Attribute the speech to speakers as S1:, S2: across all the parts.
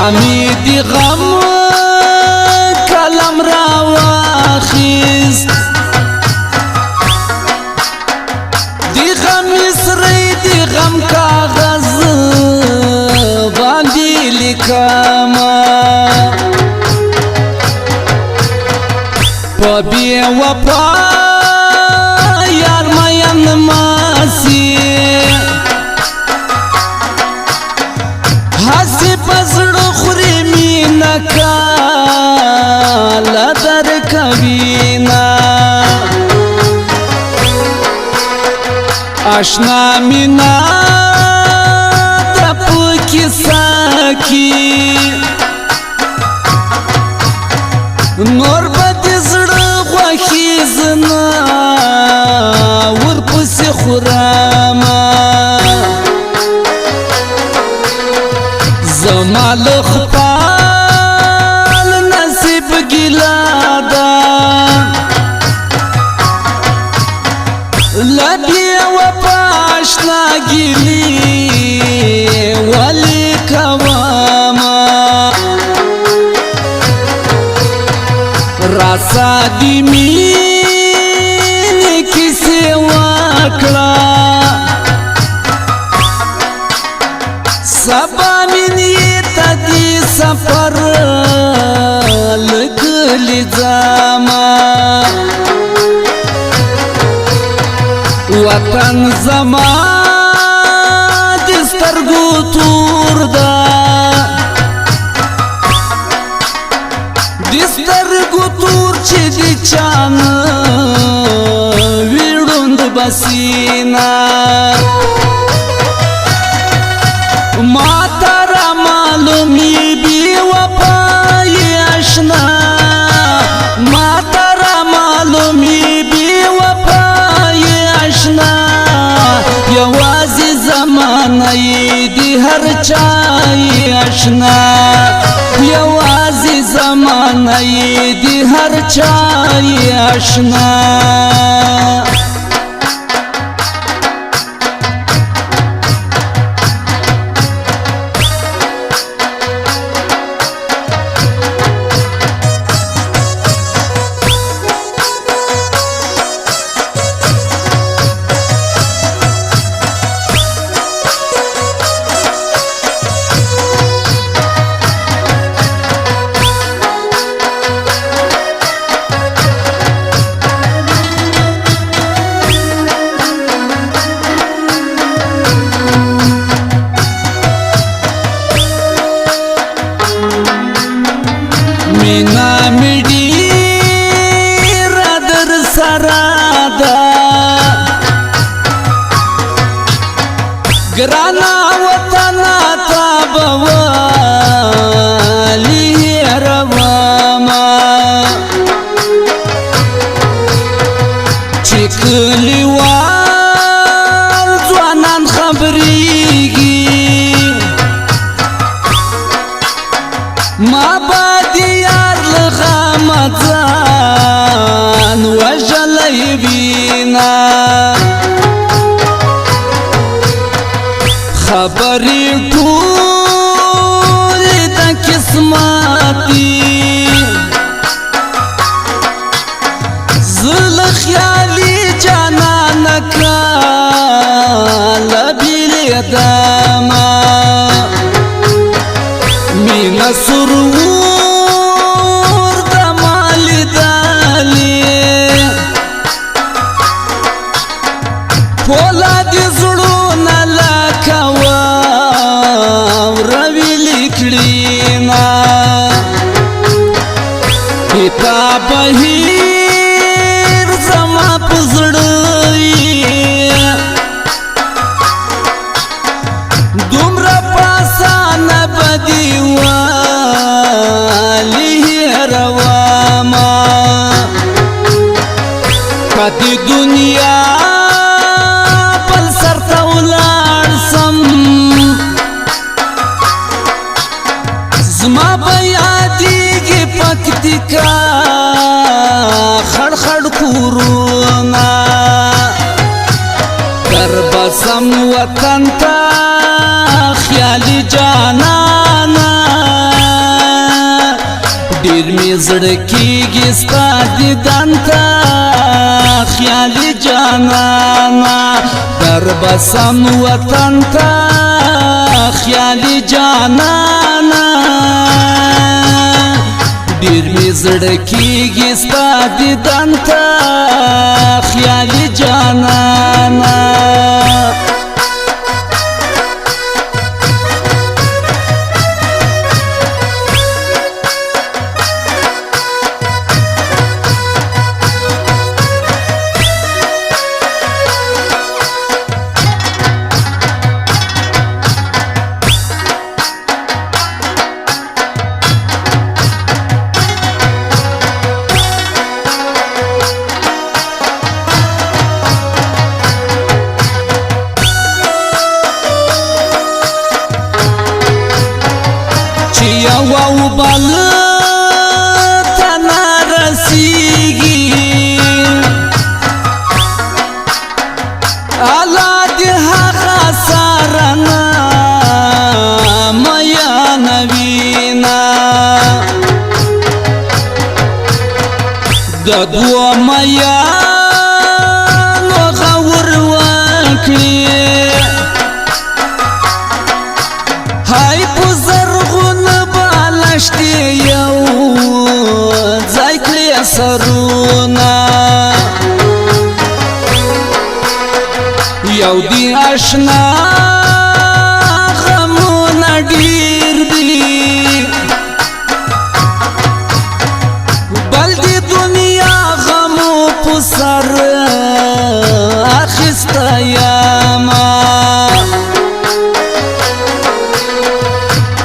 S1: می دی غم کلم را واخیست دی غم سری دی غم کاغذ باندې لیکما په بی وفا یار مین ماسی هسی پزړه خوري مینا کاله در کوینا آشنا مینا د پوکی ساکی نور بدی زړه خوښي زنا ورپسې خورما زما له خپل نصیب ګیله ده له دې وفا اشنا ګیلې ولې کومه راسا دی مینې کیسې وکړه سبا مینې ته دې سفر لګلې ځما وطن زما د سترګو تور ده د سترګو تور چې د چانه ویړوند بسینا ما ترا معلومی بی وفای اشنا ما ترا معلومی بی وفای اشنا یوازی زمانه دی هر چای اشنا یوازی زمانه دی هر چای اشنا مینا می ډېر در سره ده ګرانه وطنه تا به ولې هېرومه چې کلیوال ځوانان خبرېږي ما به د یار له غمه ځان وژلی وینه خبرې ټولې د قسمت دي زه له خیالي جانانه کاله بېلېدمه مینا سرور د مالی دالی پولادی زړونه لکه واوره لیکړینا پیتا بهیر زما په زړه دومره پاسانه بدی والی هېرومه کدی دنیا بل سر ته ولاړ سم زما به یادېږي پکتیکا خړ خړ کورونه بسم وطن تا خیالی جانانا می زړه کیږي ستا دیدن ته خیالي جانانا در بسم وطن ته خیالي جانانا ډیر می زړه کیږي ستا دیدن ته خیالي جانانا یو بل تنا رسیږي الله دې هغه سارنا میا نوینا د دوه میا نو غور وکړي هاي یو ځای کړی سرونه یو دی آشنا غمونه ډیر دي بل دی دنیا غمو په سر اخیسته یما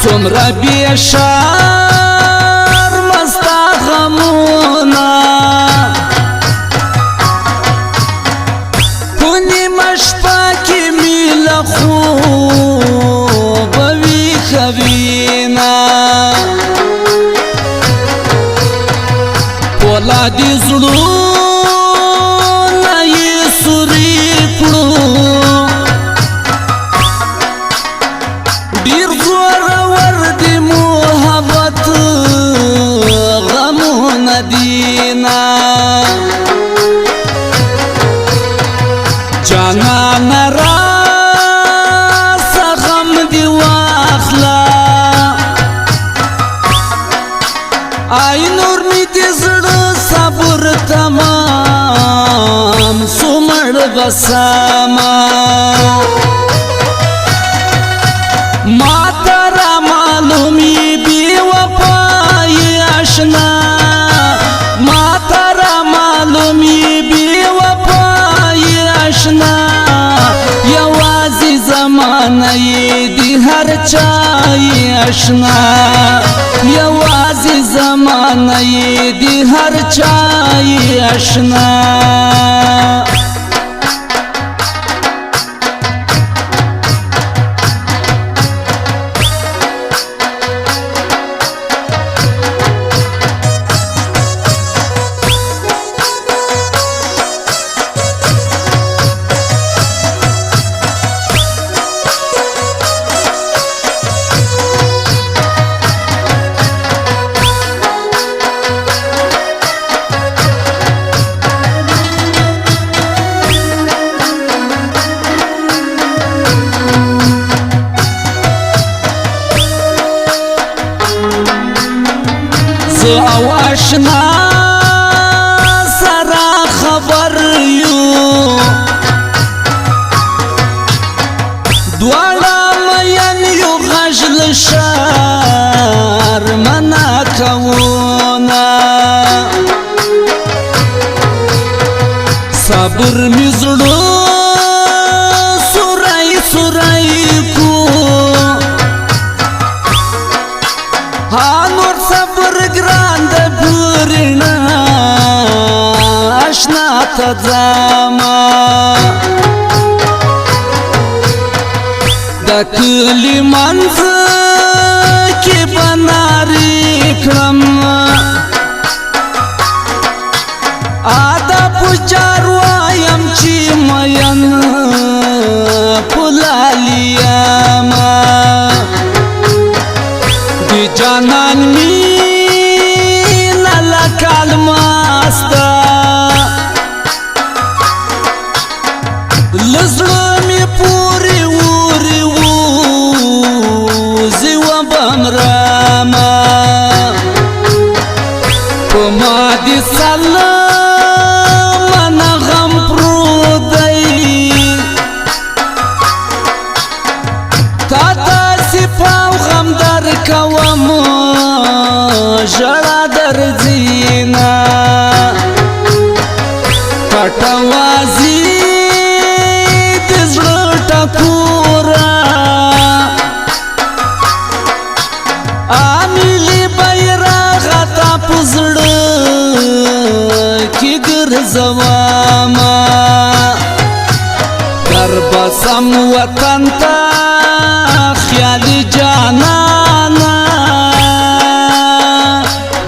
S1: څومره بې شرمه ستا غمونه په نیمه شپه کې مې له خوبه ویښه وینه پولادي زړونه یې سوري کړو ډېر زورور دی محبت غمونه دینا جانانه راسه غم دی واخله ای نور مې د زړه صبر تمام سو مړ بسما ما ترا معلومی بی وفای اشنا ما ترا معلومی بی وفای اشنا یوازی زمانه دی هر چای اشنا یوازی زمانه دی هر چای اشنا او آشنا سره خبر یو دواړه مین یو غژل شرمنه کوونه صبر مې زړه سوری سوری کو نور صبر ګران د پورنا آشنا ته ځما د کلي منځ کې بناري کړم آدا پچار وایم چې مین پلالیاما دی جانان می ګرځوما در بسم وطن ته خیالي جانانا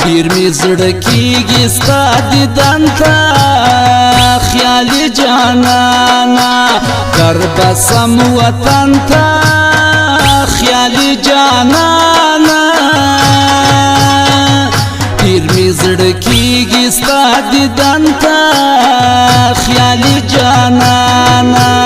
S1: ډېر مې زړه کېږي ستا دیدن ته خیالي جانانا در بسم وطن ته خیالي جانانا ډېر مې زړه کېږي ستا دیدن ته خیالي جانانا